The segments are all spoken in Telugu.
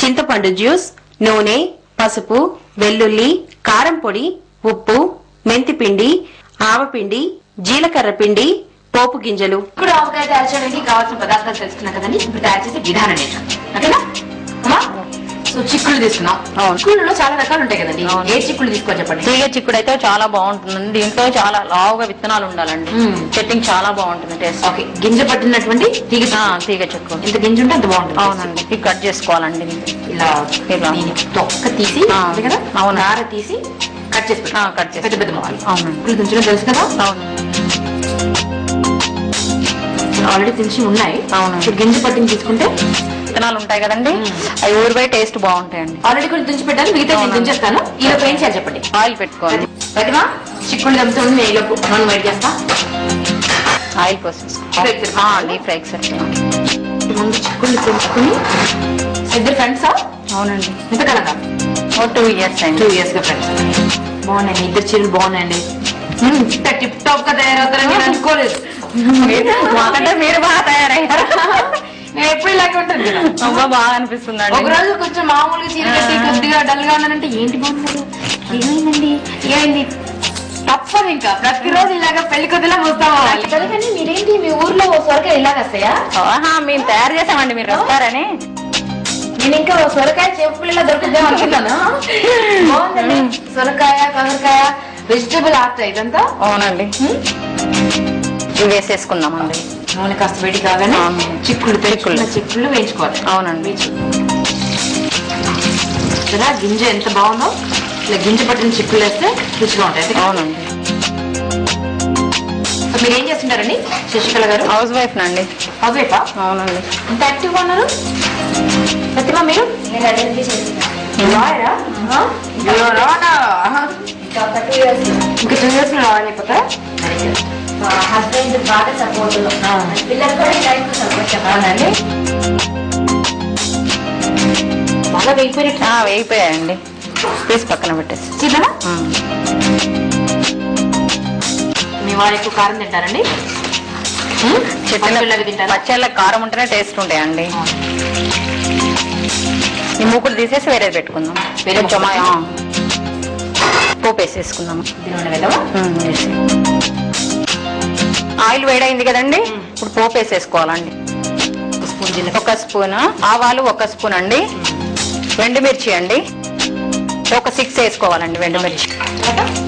చింతపండు జ్యూస్, నూనె, పసుపు, వెల్లుల్లి, కారం పొడి, ఉప్పు, మెంతి పిండి, ఆవపిండి, జీలకర్ర పిండి, పోపు గింజలు. ఇప్పుడు ఆవకాయ తయారు చేయడానికి కావాల్సిన పదార్థాలు తెలుసుకున్నాం కదండి. ఇప్పుడు తయారు చేసే విధానం ఓకేనా? సో చిక్కుళ్ళు తీసుకున్నాం. చిక్కుళ్ళలో చాలా రకాలు ఉంటాయి కదండి. ఏ చిక్కుళ్ళు తీసుకోవాలి చెప్పండి. తీగ చిక్కుడు అయితే చాలా బాగుంటుందండి. దీంట్లో చాలా లావుగా విత్తనాలు ఉండాలండి. సెట్టింగ్ చాలా బాగుంటుంది టేస్ట్. ఓకే, గింజ పట్టినటువంటి తీగ చిక్కుడు ఎంత గింజ ఉంటే అంత బాగుంటుంది. అవునండి. ఇది కట్ చేసుకోవాలండి. ఇలా తొక్క తీసి కదా, నార తీసి కట్ చేసి పెద్ద పెద్ద మొక్కలు. అవునండి. తుంచడం తెలుసు కదా. అవును, ఆల్రెడీ తుంచి ఉన్నాయి. అవును. గింజ పట్టిని తీసుకుంటే విత్తనాలు ఉంటాయి కదండి, అవి ఊరిపోయి టేస్ట్ బాగుంటాయండి. ఆల్రెడీ కొన్ని తుంచి పెట్టాను, మిగతా నేను తుంచేస్తాను. ఇలా ఏం చేయాలి చెప్పండి. ఆయిల్ పెట్టుకోవాలి. ప్రతిమా చిక్కుళ్ళు దమ్ముతుంది. నేను మనం వెయిట్ చేస్తా. ఆయిల్ పోసేసుకోవాలి. డీప్ ఫ్రైకి సరిపోయింది. ముందు చిక్కుళ్ళు తుంచుకుని ఇద్దరు ఫ్రెండ్సా? అవునండి. ఎంతకాలంగా? 2 years అండి. 2 years గా ఫ్రెండ్స్. బాగున్నాయండి, ఇద్దరు చీరలు బాగున్నాయండి. టిప్ టాప్ గా తయారవుతారని నేను అనుకోలేదు. మాకంటే మీరు బాగా తయారయ్యారు. నేను ఎప్పుడు ఇలాగే ఉంటుంది కదా. బాగా అనిపిస్తుంది. ఒక రోజు కొంచెం మామూలుగా చీర కట్టి కొద్దిగా డల్ గా ఉన్నానంటే ఏంటి బాగున్నారు, ఏమైందండి, ఏమైంది తప్పదు. ఇంకా ప్రతిరోజు ఇలాగా పెళ్లి కొద్దిలా వస్తాం. కానీ మీరేంటి మీ ఊర్లో సొరకాయ ఇలాగ వస్తాయా? మేము తయారు చేసామండి, మీరు వస్తారని. నేను ఇంకా సొరకాయ చెప్పులు ఇలా దొరుకుతాం అనుకుంటాను. బాగుందండి. సొరకాయ, కాకరకాయ, వెజిటబుల్ ఆర్ట్ ఇదంతా. అవునండి. ఇవి వేసేసుకుందామండి. నూనె కాస్త వేడి కాగానే చిక్కుళ్ళు వేయించుకోవాలి. అవునండి. కదా గింజ ఎంత బాగుందో. ఇలా గింజ పట్టిన చిక్కుళ్ళు వేస్తే రుచిగా ఉంటాయి. అవునండి. మీరేం చేస్తుంటారండి శశికళ గారు? హౌస్ వైఫ్ నండి. హౌస్ వైఫా? అవునండి. ఎంత యాక్టివ్ గా ఉన్నారు. ప్రతిమా మీరు? లాయరా? ఇంకా 2 years లో లాయర్ అయిపోతారా? హస్బెండ్ బాగా సపోర్ట్, పిల్లలు కూడా లైఫ్ సపోర్ట్ చెప్పాలండి. బాగా వేగిపోయాయండి. తీసి పక్కన పెట్టేసి చిన్నదా. మీ వారు ఎక్కువ కారం తింటారండి? పచ్చళ్ళకి కారం ఉంటేనే టేస్ట్ ఉంటాయండి. ఈ మూకుడు తీసేసి వేరేది పెట్టుకుందాం. పోపు వేసేసుకుందాం. ఆయిల్ వేడైంది కదండి, ఇప్పుడు పోపు వేసేసుకోవాలండి. 1 స్పూన్ ఆవాలు, 1 స్పూన్ అండి ఎండుమిర్చి అండి, ఒక 6 వేసుకోవాలండి ఎండుమిర్చి.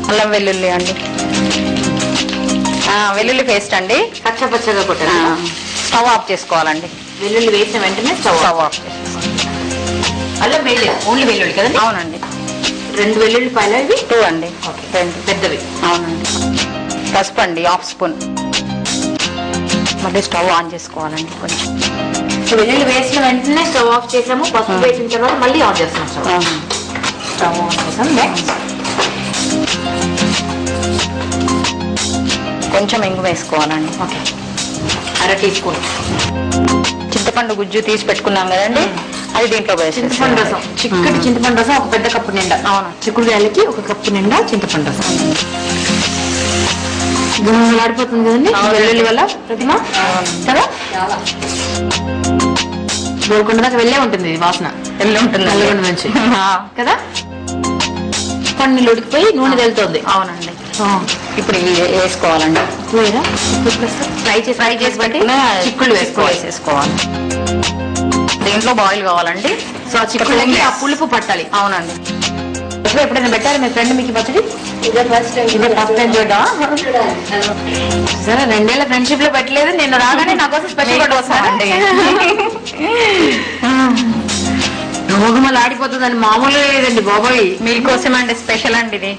అల్లం వెల్లుల్లి అండి, వెల్లుల్లి పేస్ట్ అండి. పచ్చగా కొట్టాలి. స్టవ్ ఆఫ్ చేసుకోవాలండి. వెల్లుల్లి వేసిన వెంటనే స్టవ్ ఆఫ్. అల్లం వెల్లుల్లి ఓన్లీ వెల్లుల్లి కదండి? అవునండి. 2 వెల్లుల్లిపాయలు, ఇవి 2 అండి. 2 పెద్దవి. అవునండి. పసుపు అండి 1/2 స్పూన్. మళ్ళీ స్టవ్ ఆన్ చేసుకోవాలండి. కొంచెం వెల్లుల్లి వేసిన వెంటనే స్టవ్ ఆఫ్ చేసాము. పసుపు వేసిన తర్వాత మళ్ళీ ఆఫ్ చేస్తాం. స్టవ్ ఆఫ్ చేసాం. నెక్స్ట్ కొంచెం ఇంగు వేసుకోవాలండి. Okay, 1/2 teaspoon. చింతపండు గుజ్జు తీసి పెట్టుకున్నాం కదండి, అది దీంట్లో చింతపండు రసం, చిక్కటి చింతపండు రసం 1 పెద్ద కప్పు నిండా. అవును. చిక్కుడుకాయలకి 1 కప్పు నిండా చింతపండు రసం. ఆడిపోతుంది కదండి వెల్లుల్లి వల్ల ప్రతిమా కదా. గోల్కొండ దాకా వెళ్ళే ఉంటుంది వాసన. వెళ్ళి ఉంటుంది నల్లగొండ నుంచి కదా. పన్నీళ్ళు ఉడికిపోయి నూనె వెళ్తుంది. అవునండి. ఇప్పుడు ఇవి వేసుకోవాలండి. ఫ్రై చేసి పట్టిన చిక్కుళ్ళు వేసుకోవాలి. దీంట్లో బాయిల్ కావాలండి. సో ఆ చిక్కుళ్ళకి ఆ పులుపు పట్టాలి. అవునండి. ఎప్పుడైనా పెట్టారు మీ ఫ్రెండ్ మీకు పచ్చడి? ఫస్ట్ టైం చూద్దాం. సరే 2 ఏళ్ల ఫ్రెండ్షిప్ లో పెట్టలేదు. నేను రాగానే నా కోసం స్పెషల్ పట్టు వస్తానండి. రోగమలు ఆడిపోతుందని మామూలు లేదండి బాబాయ్. మీకోసం అండి స్పెషల్ అండి ఇది.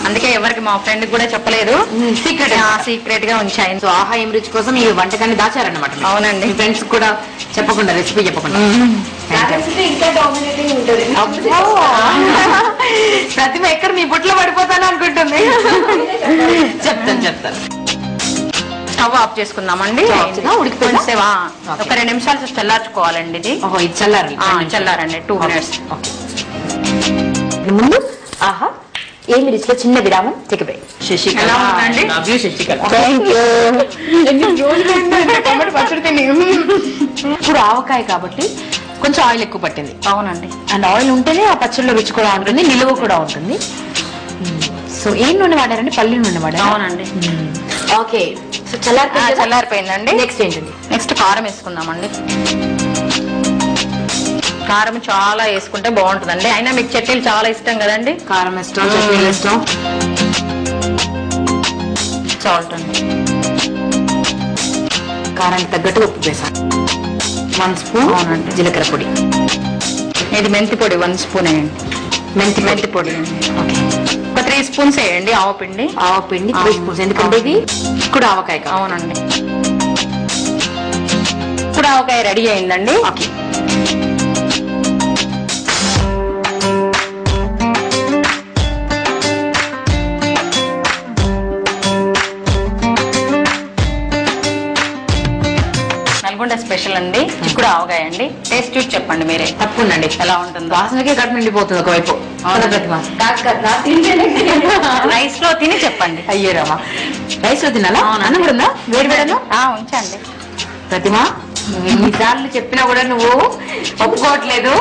అందుకే ఎవరికి మా ఫ్రెండ్ కూడా చెప్పలేదు, సీక్రెట్ గా ఉంచాయి. సో ఆహా ఏం రుచి కోసం ఈ వంటకాన్ని దాచారన్నమాట. అవునండి. ఫ్రెండ్స్ కూడా చెప్పకుండా, రెసిపీ చెప్పకుండా. ఇంకా డామినేటింగ్ ఉంటుంది. ప్రతిమ ఎక్కడ మీ బుట్లో పడిపోతాను అనుకుంటుంది. చెప్తాను. స్టవ్ ఆఫ్ చేసుకుందామండి. ఉడికిపోయింది. ఒక 2 నిమిషాలు చల్లార్చుకోవాలండి. ఇది ఇది చల్లారండి. 2 minutes. ముందు ఆహా ఏమి రుచిలో చిన్న విరామం. చికెన్ శశికళ. ఇప్పుడు ఆవకాయ కాబట్టి కొంచెం ఆయిల్ ఎక్కువ పట్టింది. అవునండి. అండ్ ఆయిల్ ఉంటేనే ఆ పచ్చడిలో రుచి కూడా ఉంటుంది, నిలువ కూడా ఉంటుంది. సో ఏం నూనె వాడారండి? పల్లి నూనె వాడారు. అవునండి. ఓకే. సో చల్లారిపోయిందండి. నెక్స్ట్ ఏంటండి? నెక్స్ట్ కారం వేసుకుందామండి. కారం చాలా వేసుకుంటే బాగుంటుందండి. అయినా మీకు చట్నీలు చాలా ఇష్టం కదండి. కారం ఇష్టం, చట్నీలు ఇష్టం. సాల్ట్ అండి. కారానికి తగ్గట్టు ఉప్పు వేసాను. 1 స్పూన్. అవునండి. జీలకర్ర పొడి. ఇది మెంతి పొడి 1 స్పూన్ వేయండి. మెంతి పొడి అండి. ఓకే. ఒక 3 స్పూన్స్ వేయండి ఆవపిండి. ఆవపిండి 3 స్పూన్స్. ఎందుకంటే ఇది ఇప్పుడు ఆవకాయ. అవునండి. ఇప్పుడు ఆవకాయ రెడీ అయిందండి. ఓకే. నల్గొండ స్పెషల్ అండి చిక్కుడు ఆవకాయ అండి. టేస్ట్ చూసి చెప్పండి మీరే. తప్పుందండి, ఎలా ఉంటుందో. వాసనకే కడుపు నిండిపోతుంది ఒకవైపు. రైస్ లో తిని చెప్పండి. అయ్యో రామా, రైస్ లో తినాలా? అన్నం కూడా ఉందా? వేడి వేడను ఉంచండి. ప్రతిమా, ఎన్నిసార్లు చెప్పినా కూడా నువ్వు ఒప్పుకోవట్లేదు.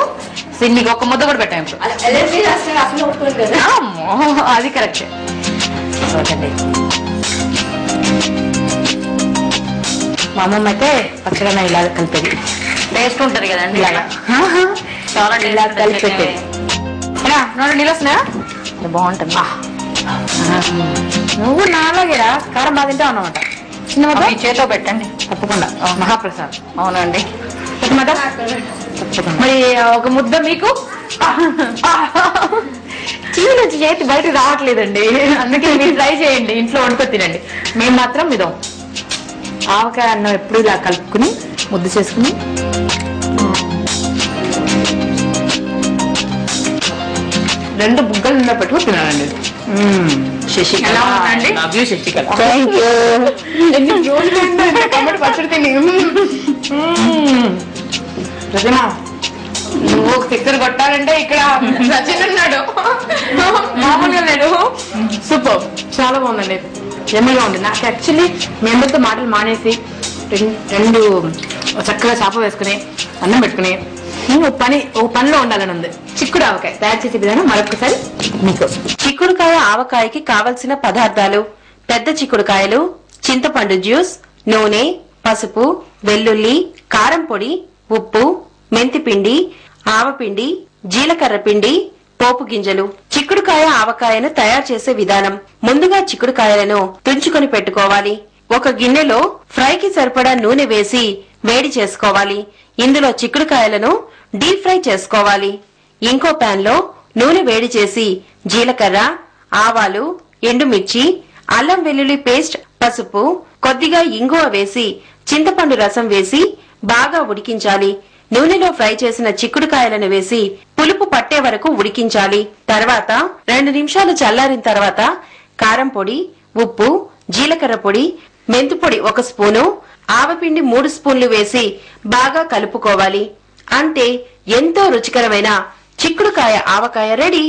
నీకు ఒక్క ముద్ద కూడా పెట్టాను ఇప్పుడు. అమ్మో, అది కరెక్ట్. ఓకేండి. మా అమ్మమ్మ అయితే పచ్చగా ఇలా కలిపేది. టేస్ట్ ఉంటది కదండి. చాలా ఇలా కలిపి నోడు నీళ్ళు వస్తున్నాయా? బాగుంటుంది. నువ్వు నాలాగేరా కారం బాగా తింటావు అన్నమాట. చిన్న మొత్తం చేతితో పెట్టండి. తప్పకుండా. మహాప్రసాద్. అవునండి. మరి ఒక ముద్ద మీకు. టీవీ నుంచి చేతి బయట రావట్లేదండి, అందుకే మీరు ట్రై చేయండి, ఇంట్లో వండుకొని తినండి. మేము మాత్రం ఇదో ఆవకాయ అన్నం ఎప్పుడు ఇలా కలుపుకుని ముద్ద చేసుకుని రెండు బుగ్గలు నిండా పెట్టుకుని తినాలండి. శశికళ. ఎలా ఉందండి? Love you Sasikala. Thank you. ఎన్ని రోజులు టమాటో పచ్చడి తిని. ప్రతిమా, నువ్వు ఒక చక్కెర కొట్టాలంటే ఇక్కడ సచిన్ ఉన్నాడు, మామూలుగా లేడు. సూపర్, చాలా బాగుందండి. ఎమ్మగా ఉంది. నాకు యాక్చువల్లీ మీ అందరితో మాటలు మానేసి రెండు చక్కగా చేప వేసుకుని అన్నం పెట్టుకుని ఒక పనిలో ఉండాలని ఉంది. చిక్కుడు ఆవకాయ తయారు చేసే విధానం మరొకసారి మీకు. చిక్కుడుకాయ ఆవకాయకి కావలసిన పదార్థాలు: పెద్ద చిక్కుడుకాయలు, చింతపండు జ్యూస్, నూనె, పసుపు, వెల్లుల్లి, కారం పొడి, ఉప్పు, మెంతిపిండి, ఆవపిండి, జీలకర్ర పిండి, పోపు గింజలు. చిక్కుడుకాయ ఆవకాయను తయారు చేసే విధానం: ముందుగా చిక్కుడుకాయలను తుంచుకొని పెట్టుకోవాలి. ఒక గిన్నెలో ఫ్రైకి సరిపడా నూనె వేసి వేడి చేసుకోవాలి. ఇందులో చిక్కుడుకాయలను డీప్ ఫ్రై చేసుకోవాలి. ఇంకో పాన్ లో నూనె వేడి చేసి జీలకర్ర, ఆవాలు, ఎండుమిర్చి, అల్లం వెల్లుల్లి పేస్ట్, పసుపు, కొద్దిగా ఇంగువ వేసి చింతపండు రసం వేసి బాగా ఉడికించాలి. నూనెలో ఫ్రై చేసిన చిక్కుడుకాయలను వేసి పులుపు పట్టే వరకు ఉడికించాలి. తర్వాత 2 నిమిషాలు చల్లారిన తర్వాత కారం పొడి, ఉప్పు, జీలకర్ర పొడి, మెంతి పొడి 1 స్పూను, ఆవపిండి 3 స్పూన్లు వేసి బాగా కలుపుకోవాలి. అంతే, ఎంతో రుచికరమైన చిక్కుడుకాయ ఆవకాయ రెడీ.